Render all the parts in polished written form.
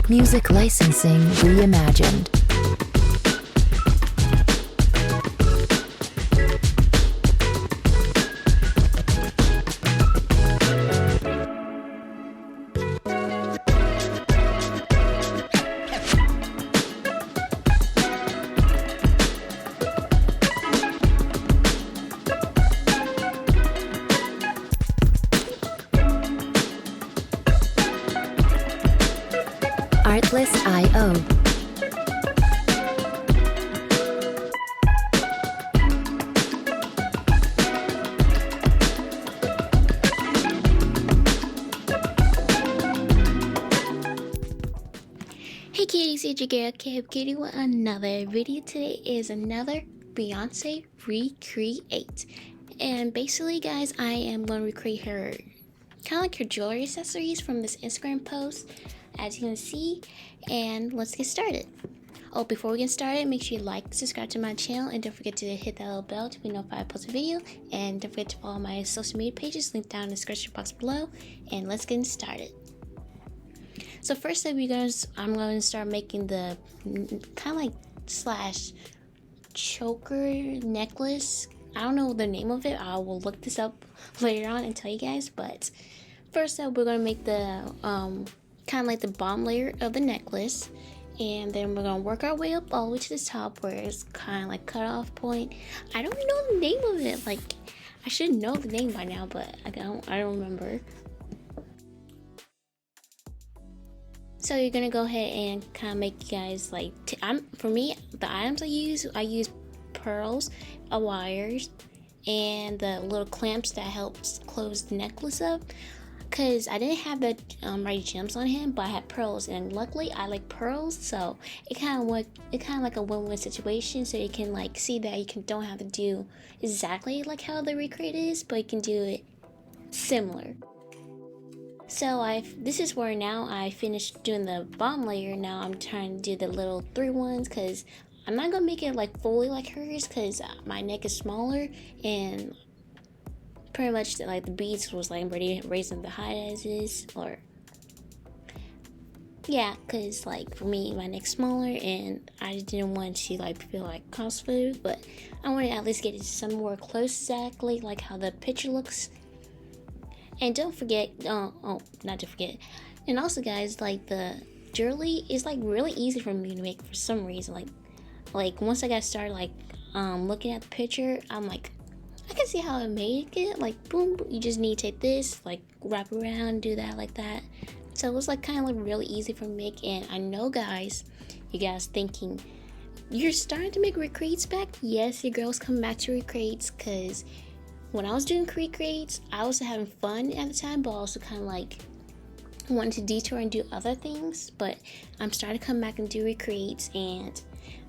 Music licensing reimagined. Artlist.io. Hey cuties, it's your girl Kpcutie with another video. Today is another Beyonce recreate. And basically guys, I am going to recreate her kind of like her jewelry accessories from this Instagram post, as you can see. And let's get started. Oh, before we get started, make sure you like, subscribe to my channel, and don't forget to hit that little bell to be notified I post a video. And don't forget to follow my social media pages linked down in the description box below. And let's get started. So first up, I'm going to start making the kind of like slash choker necklace. I don't know the name of it. I will look this up later on and tell you guys. But first up, we're going to make the kind of like the bottom layer of the necklace. And then we're going to work our way up all the way to the top where it's kind of like cut off point. I don't know the name of it. Like, I should know the name by now, but I don't remember. So you're gonna go ahead and kind of make you guys like, for me, the items I use pearls, wires, and the little clamps that helps close the necklace up. Cause I didn't have the right gems on him, but I had pearls, and luckily I like pearls, so it kind of like a win-win situation. So you can like see that you don't have to do exactly like how the recreate is, but you can do it similar. So this is where now I finished doing the bottom layer. Now I'm trying to do the little 3 ones because I'm not gonna make it like fully like hers because my neck is smaller, and pretty much like the beads was like already raising the height as is, or yeah, because like for me my neck's smaller and I just didn't want to like feel like crossfitted, but I wanted to at least get it some more close exactly like how the picture looks. And don't forget, not to forget, and also guys, like the jewelry is like really easy for me to make for some reason. Like once I got started like looking at the picture, I'm like, I can see how I make it. Like boom, you just need to take this, like wrap around, do that like that. So it was like kind of like really easy for me to make. And I know guys, you guys thinking you're starting to make recreates back. Yes, your girl's coming back to recreates because when I was doing recreates, I was having fun at the time, but also kind of like wanted to detour and do other things. But I'm starting to come back and do recreates, and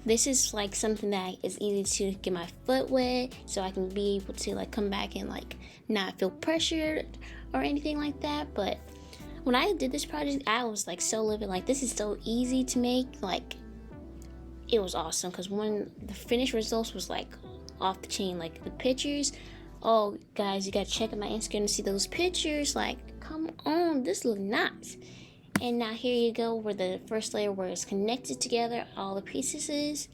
this is like something that is easy to get my foot wet, so I can be able to like come back and like not feel pressured or anything like that. But when I did this project, I was like so living like this is so easy to make. Like it was awesome because when the finished results was like off the chain, like the pictures. Oh guys, you gotta check out my Instagram to see those pictures. Like, come on, this look nice. And now here you go where the first layer where it's connected together, all the pieces is.